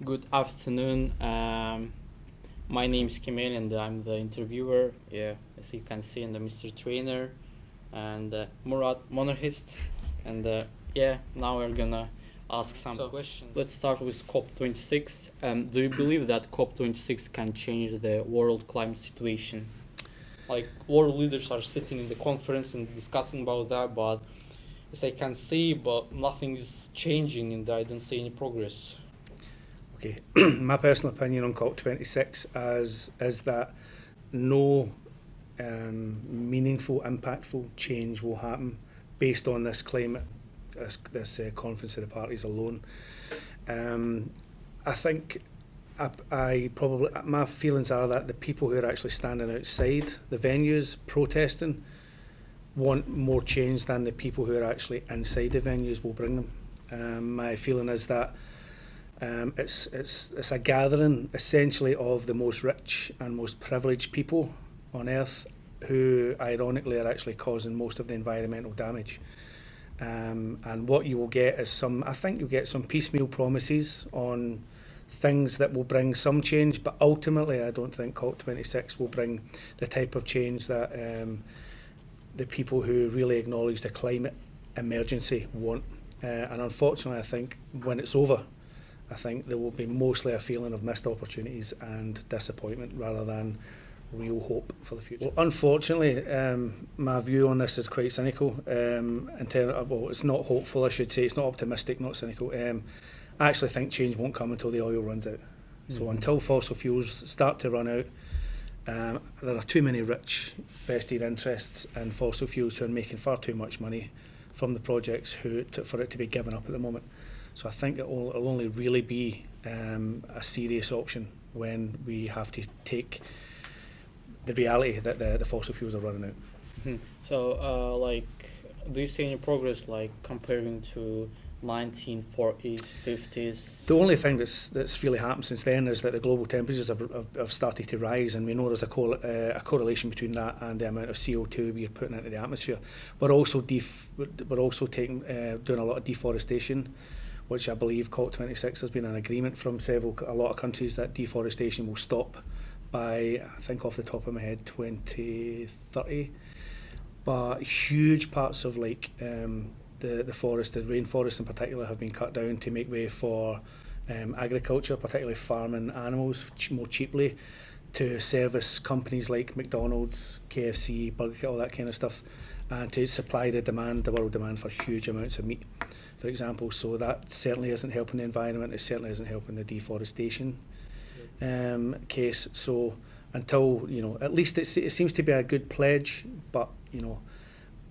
Good afternoon. My name is Kemal and I'm the interviewer. Yeah, as you can see, and the Mr. Trainer and Murat Monarchist. And yeah, now we're gonna ask some questions. Let's start with COP26. Do you believe that COP26 can change the world climate situation? Like, world leaders are sitting in the conference and discussing about that, but as I can see, but nothing is changing and I don't see any progress. Okay, my personal opinion on COP26 is that no meaningful, impactful change will happen based on this climate, this conference of the parties alone. I think I probably, my feelings are that the people who are actually standing outside the venues protesting want more change than the people who are actually inside the venues will bring them. My feeling is that it's a gathering essentially of the most rich and most privileged people on earth who ironically are actually causing most of the environmental damage. And what you will get is I think you'll get some piecemeal promises on things that will bring some change, but ultimately I don't think COP26 will bring the type of change that the people who really acknowledge the climate emergency want. And unfortunately, I think when it's over, I think there will be mostly a feeling of missed opportunities and disappointment rather than real hope for the future. Well, unfortunately, my view on this is quite cynical. Well, it's not hopeful, I should say. It's not optimistic, not cynical. I actually think change won't come until the oil runs out. So until fossil fuels start to run out, there are too many rich vested interests in fossil fuels who are making far too much money from the projects for it to be given up at the moment. So I think it'll only really be a serious option when we have to take the reality that the fossil fuels are running out. Mm-hmm. So, do you see any progress, like comparing to 1940s, 50s? The only thing that's really happened since then is that the global temperatures have started to rise, and we know there's a correlation between that and the amount of CO2 we're putting into the atmosphere. We're also doing a lot of deforestation, which I believe COP26 has been an agreement from a lot of countries that deforestation will stop by, I think off the top of my head, 2030. But huge parts of the rainforest in particular, have been cut down to make way for agriculture, particularly farming animals more cheaply, to service companies like McDonald's, KFC, Burger King, all that kind of stuff, and to supply the world demand for huge amounts of meat, for example. So that certainly isn't helping the environment. It certainly isn't helping the deforestation case. So until, at least it seems to be a good pledge, but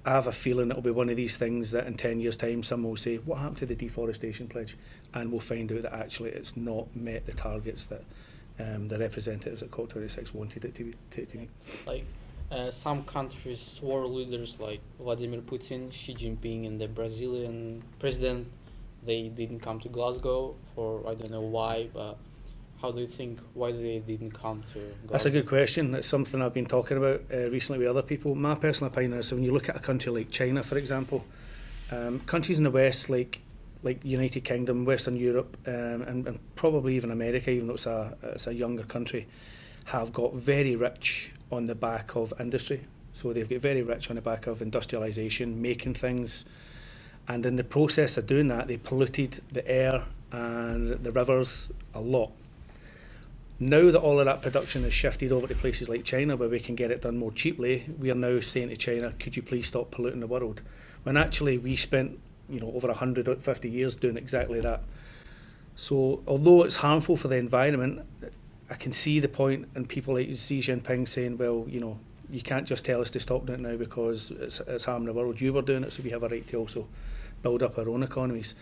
I have a feeling it'll be one of these things that in 10 years' time someone will say, what happened to the deforestation pledge? And we'll find out that actually it's not met the targets that the representatives at COP26 wanted it to meet. Like, some countries' world leaders like Vladimir Putin, Xi Jinping, and the Brazilian president, they didn't come to Glasgow for I don't know why, but how do you think why they didn't come to Glasgow? That's a good question. It's something I've been talking about recently with other people. My personal opinion is when you look at a country like China, for example, countries in the West like United Kingdom, Western Europe, and probably even America, even though it's a younger country, have got very rich on the back of industry. So they've got very rich on the back of industrialisation, making things, and in the process of doing that, they polluted the air and the rivers a lot. Now that all of that production has shifted over to places like China where we can get it done more cheaply, we are now saying to China, could you please stop polluting the world? When actually we spent over 150 years doing exactly that. So although it's harmful for the environment, I can see the point in people like Xi Jinping saying, well, you can't just tell us to stop doing it now because it's harming the world. You were doing it, so we have a right to also build up our own economies.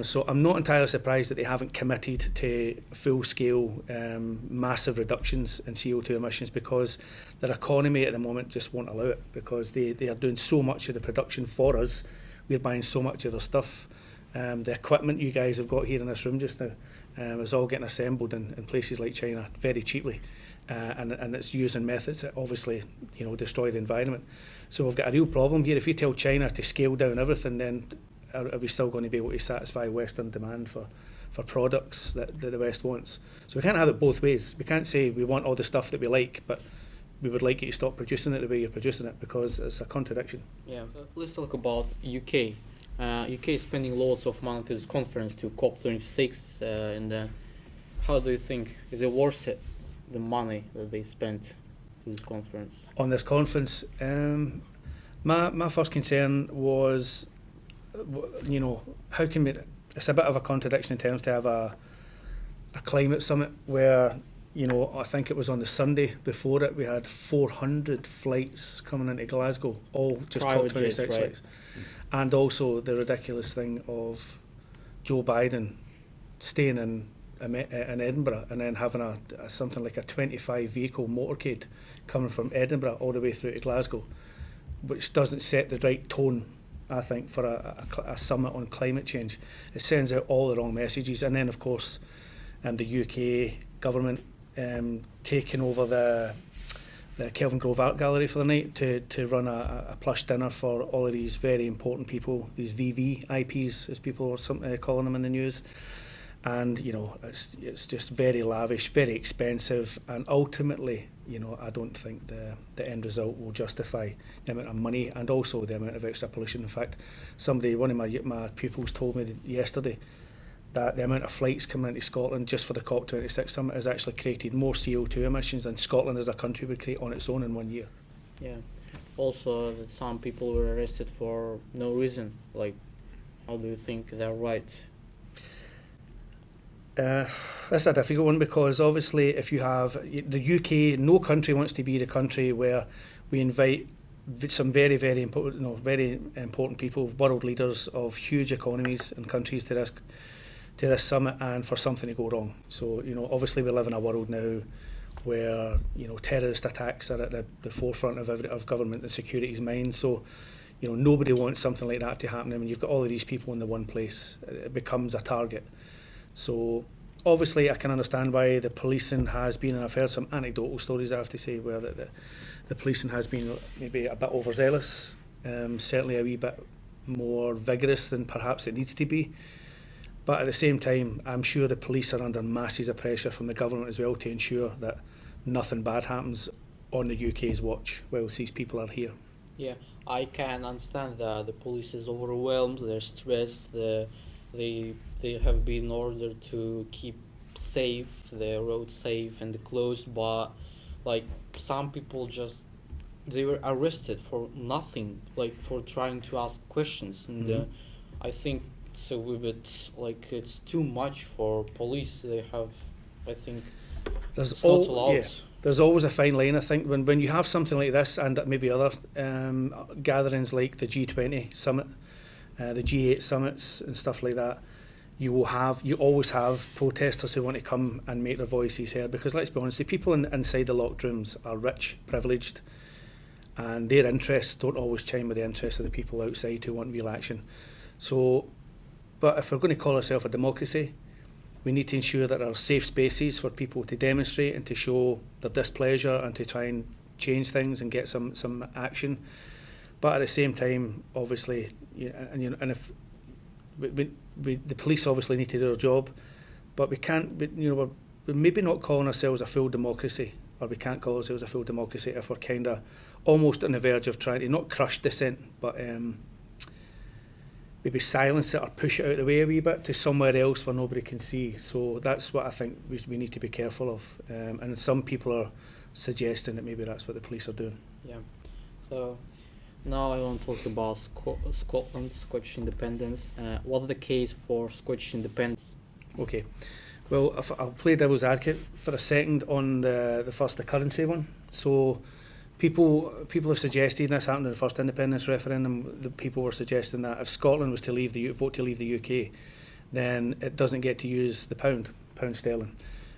So I'm not entirely surprised that they haven't committed to full-scale, massive reductions in CO2 emissions, because their economy at the moment just won't allow it, because they are doing so much of the production for us. We're buying so much of their stuff. The equipment you guys have got here in this room just now is all getting assembled in places like China very cheaply, and it's using methods that obviously destroy the environment. So we've got a real problem here. If we tell China to scale down everything, then are we still going to be able to satisfy Western demand for products that the West wants? So we can't have it both ways. We can't say we want all the stuff that we like, but we would like you to stop producing it the way you're producing it, because it's a contradiction. Yeah, let's talk about UK. UK is spending loads of money to this conference, to COP26, and how do you think, is it worth it, the money that they spent to this conference? On this conference, my first concern was, how can we, it's a bit of a contradiction in terms to have a climate summit where, I think it was on the Sunday before it, we had 400 flights coming into Glasgow, all just Private COP26 jets, right? flights. And also the ridiculous thing of Joe Biden staying in Edinburgh and then having a something like a 25 vehicle motorcade coming from Edinburgh all the way through to Glasgow, which doesn't set the right tone, I think, for a summit on climate change. It sends out all the wrong messages. And then, of course, the UK government taking over the Kelvin Grove Art Gallery for the night to run a plush dinner for all of these very important people, these VVIPs, as people are calling them in the news. And, it's just very lavish, very expensive, and ultimately, I don't think the end result will justify the amount of money and also the amount of extra pollution. In fact, one of my pupils told me yesterday that the amount of flights coming into Scotland just for the COP26 summit has actually created more CO2 emissions than Scotland as a country would create on its own in 1 year. Yeah. Also, that some people were arrested for no reason. Like, how do you think they're right? That's a difficult one, because obviously if you have the UK, no country wants to be the country where we invite some very, very important people, world leaders of huge economies and countries to this summit, and for something to go wrong. So, obviously we live in a world now where, terrorist attacks are at the forefront of government and security's mind. So, nobody wants something like that to happen. I mean, you've got all of these people in the one place, it becomes a target. So obviously I can understand why the policing has been, and I've heard some anecdotal stories, I have to say, where the policing has been maybe a bit overzealous, certainly a wee bit more vigorous than perhaps it needs to be. But at the same time, I'm sure the police are under masses of pressure from the government as well to ensure that nothing bad happens on the UK's watch whilst these people are here. Yeah, I can understand that the police is overwhelmed, they're stressed, they have been ordered to keep safe, the roads safe and closed, but like some people they were arrested for nothing, like for trying to ask questions, and I think it's a little bit like it's too much for police. They have, I think, it's not allowed. Yeah. There's always a fine line, I think, when you have something like this and maybe other gatherings like the G20 summit, the G8 summits and stuff like that. You always have protesters who want to come and make their voices heard, because let's be honest, the people inside the locked rooms are rich, privileged, and their interests don't always chime with the interests of the people outside who want real action. So, but if we're going to call ourselves a democracy, we need to ensure that there are safe spaces for people to demonstrate and to show their displeasure and to try and change things and get some action. But at the same time, obviously, and if the police obviously need to do their job, but we can't. We're maybe not calling ourselves a full democracy, or we can't call ourselves a full democracy if we're kind of almost on the verge of trying to not crush dissent, but maybe silence it or push it out of the way a wee bit to somewhere else where nobody can see. So that's what I think we need to be careful of. And some people are suggesting that maybe that's what the police are doing. Yeah. So now I want to talk about Scotland, Scottish independence. What's the case for Scottish independence? Okay. Well, I'll play devil's advocate for a second on the currency one. So people have suggested, and this happened in the first independence referendum, the people were suggesting that if Scotland was to vote to leave the UK, then it doesn't get to use the pound sterling.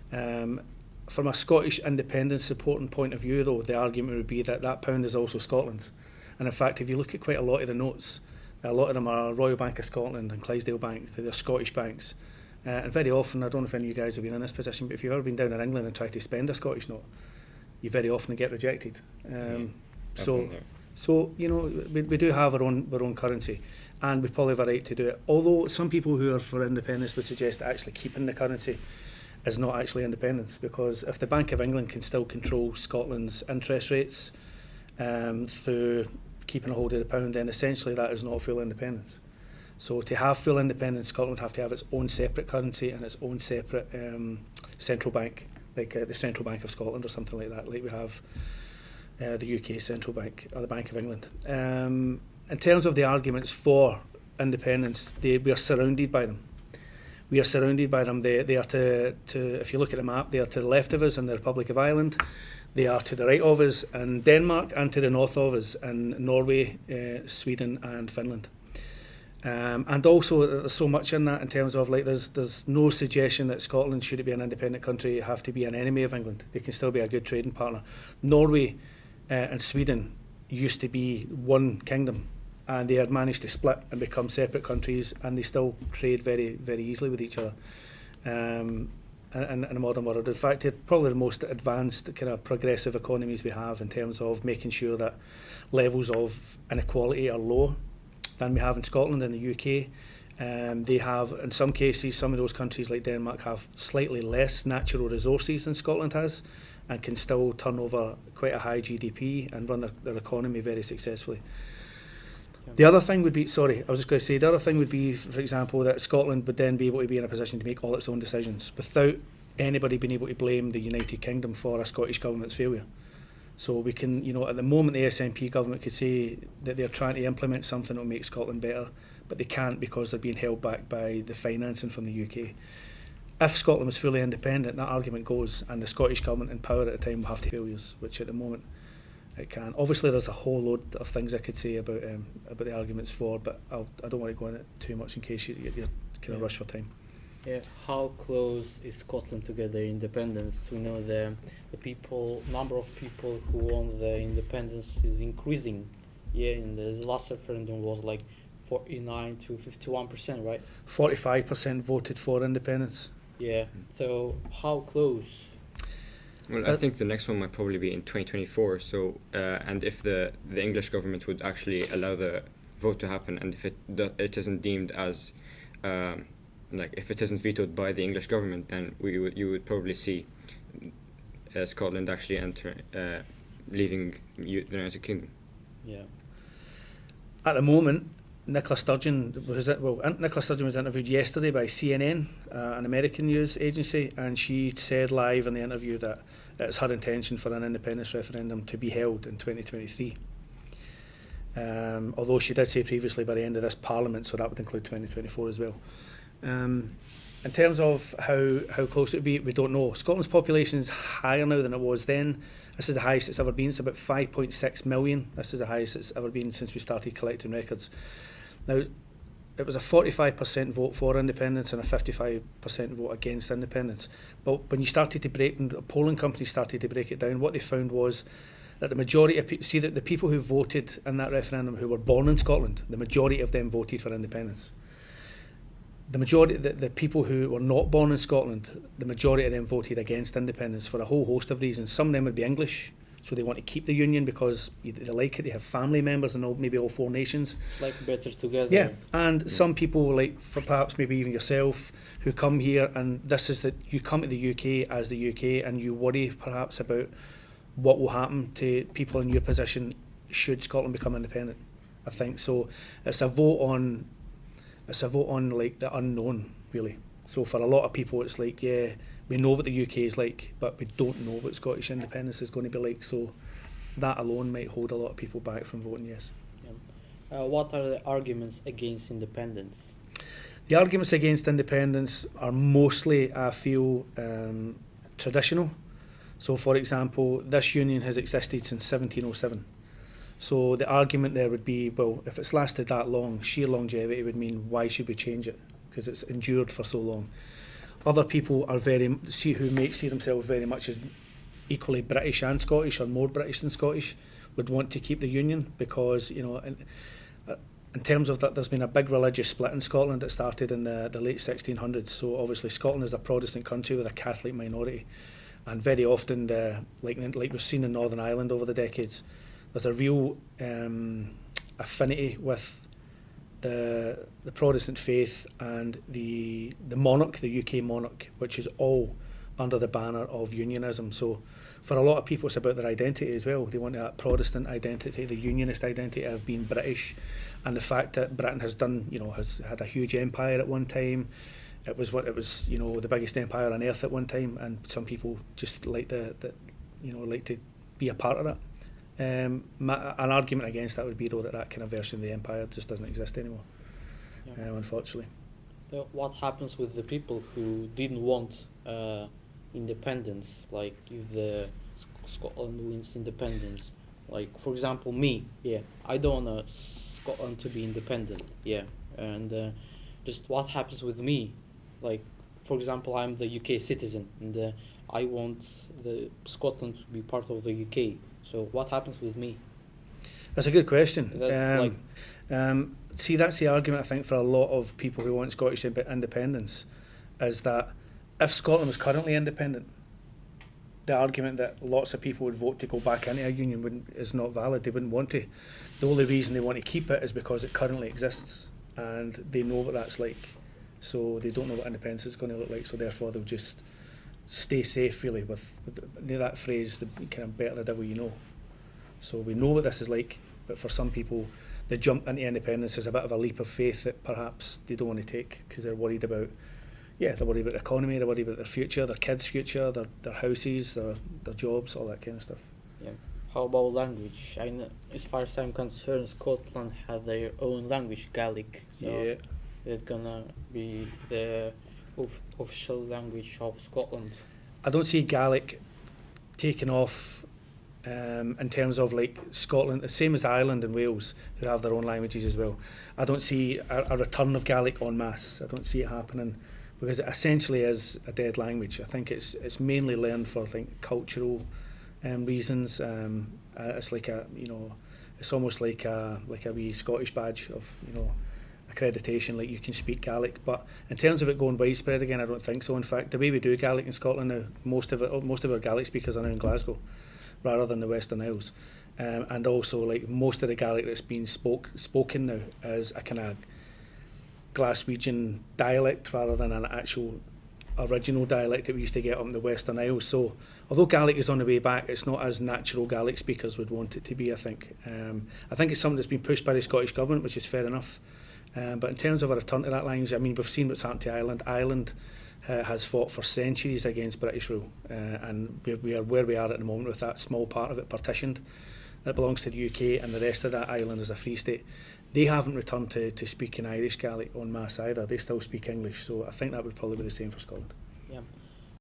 From a Scottish independence supporting point of view, though, the argument would be that pound is also Scotland's. And in fact, if you look at quite a lot of the notes, a lot of them are Royal Bank of Scotland and Clydesdale Bank, they're Scottish banks. And very often, I don't know if any of you guys have been in this position, but if you've ever been down in England and tried to spend a Scottish note, you very often get rejected. So we do have our own currency. and we probably have a right to do it. Although some people who are for independence would suggest that actually keeping the currency is not actually independence, because if the Bank of England can still control Scotland's interest rates through keeping a hold of the pound, then essentially that is not full independence. So to have full independence, Scotland would have to have its own separate currency and its own separate central bank, like the Central Bank of Scotland or something like that, like we have the UK Central Bank or the Bank of England. In terms of the arguments for independence, we are surrounded by them. We are surrounded by them. They are to, if you look at the map, they are to the left of us in the Republic of Ireland. They are to the right of us in Denmark, and to the north of us in Norway, Sweden and Finland. And also there's so much in that in terms of like there's no suggestion that Scotland, should it be an independent country, have to be an enemy of England. They can still be a good trading partner. Norway and Sweden used to be one kingdom, and they had managed to split and become separate countries, and they still trade very, very easily with each other in the modern world. In fact, they're probably the most advanced kind of progressive economies we have in terms of making sure that levels of inequality are lower than we have in Scotland and the UK. They have, in some cases, some of those countries like Denmark have slightly less natural resources than Scotland has, and can still turn over quite a high GDP and run their economy very successfully. The other thing would be, the other thing would be, for example, that Scotland would then be able to be in a position to make all its own decisions without anybody being able to blame the United Kingdom for a Scottish government's failure. So we can, at the moment the SNP government could say that they're trying to implement something that will make Scotland better, but they can't because they're being held back by the financing from the UK. If Scotland was fully independent, that argument goes, and the Scottish government in power at the time will have to failures, which at the moment it can. Obviously, there's a whole load of things I could say about the arguments for, but I don't want to go into it too much in case you're kind of rushed for time. Yeah, how close is Scotland to get their independence? We know the number of people who want the independence is increasing. Yeah, in the last referendum was like 49 to 51%, right? 45% voted for independence. Yeah. So how close? Well, I think the next one might probably be in 2024. So, and if the English government would actually allow the vote to happen, and if it isn't deemed as if it isn't vetoed by the English government, then you would probably see Scotland actually leaving the United Kingdom. Yeah. At the moment, Nicola Sturgeon was interviewed yesterday by CNN, an American news agency, and she said live in the interview that it's her intention for an independence referendum to be held in 2023. Although she did say previously by the end of this Parliament, so that would include 2024 as well. In terms of how close it would be, we don't know. Scotland's population is higher now than it was then. This is the highest it's ever been. It's about 5.6 million. This is the highest it's ever been since we started collecting records. Now, it was a 45% vote for independence and a 55% vote against independence. But when you started to polling companies started to break it down, what they found was that the majority of people, that the people who voted in that referendum who were born in Scotland, the majority of them voted for independence. The majority, the people who were not born in Scotland, the majority of them voted against independence for a whole host of reasons. Some of them would be English, so they want to keep the union because they like it. They have family members in maybe all four nations. It's like better together. Yeah, and some people, like for perhaps maybe even yourself, who come here, and this is that you come to the UK as the UK, and you worry perhaps about what will happen to people in your position should Scotland become independent. I think so. It's a vote on like the unknown, really. So for a lot of people, it's like, yeah, we know what the UK is like, but we don't know what Scottish independence is going to be like. So that alone might hold a lot of people back from voting yes. Yeah. What are the arguments against independence? The arguments against independence are mostly, I feel, traditional. So, for example, this union has existed since 1707. So the argument there would be, well, if it's lasted that long, sheer longevity would mean why should we change it? Because it's endured for so long. Other people are see themselves very much as equally British and Scottish, or more British than Scottish, would want to keep the union because, in terms of that, there's been a big religious split in Scotland that started in the late 1600s. So obviously Scotland is a Protestant country with a Catholic minority, and very often, like we've seen in Northern Ireland over the decades, there's a real affinity with the Protestant faith and the monarch, the UK monarch, which is all under the banner of unionism. So for a lot of people, it's about their identity as well. They want that Protestant identity, the unionist identity of being British, and the fact that Britain has done, has had a huge empire at one time. It was the biggest empire on earth at one time, and some people just like to be a part of that. An argument against that would be, though, that kind of version of the empire just doesn't exist anymore, unfortunately. What happens with the people who didn't want independence? Like if the Scotland wins independence, like for example me, I don't want Scotland to be independent, and just what happens with me? Like for example, I'm the UK citizen, and I want the Scotland to be part of the UK. So what happens with me? That's a good question. See, that's the argument, I think, for a lot of people who want Scottish independence, is that if Scotland was currently independent, the argument that lots of people would vote to go back into a union is not valid. They wouldn't want to. The only reason they want to keep it is because it currently exists, and they know what that's like. So they don't know what independence is going to look like, so therefore they'll just stay safe, really, with that phrase, the kind of better the devil you know. So we know what this is like, but for some people, the jump into independence is a bit of a leap of faith that perhaps they don't want to take because they're worried about, the economy, they're worried about their future, their kids' future, their houses, their jobs, all that kind of stuff. Yeah. How about language? As far as I'm concerned, Scotland has their own language, Gaelic. So it's gonna be the official language of Scotland. I don't see Gaelic taking off in terms of like Scotland, the same as Ireland and Wales, who have their own languages as well. I don't see a return of Gaelic en masse. I don't see it happening because it essentially is a dead language. I think it's mainly learned for cultural reasons. It's like it's almost like a wee Scottish badge of accreditation, like you can speak Gaelic. But in terms of it going widespread again, I don't think so. In fact, the way we do Gaelic in Scotland now, most of our Gaelic speakers are now in Glasgow rather than the Western Isles, and also like most of the Gaelic that's being spoken now is a kind of Glaswegian dialect rather than an actual original dialect that we used to get up in the Western Isles. So although Gaelic is on the way back, it's not as natural Gaelic speakers would want it to be, I think. I think it's something that's been pushed by the Scottish Government, which is fair enough. But in terms of a return to that language, I mean, we've seen what's happened to Ireland. Ireland has fought for centuries against British rule, and we are where we are at the moment with that small part of it partitioned that belongs to the UK, and the rest of that island is a free state. They haven't returned to speaking Irish Gaelic en masse either. They still speak English, so I think that would probably be the same for Scotland. Yeah.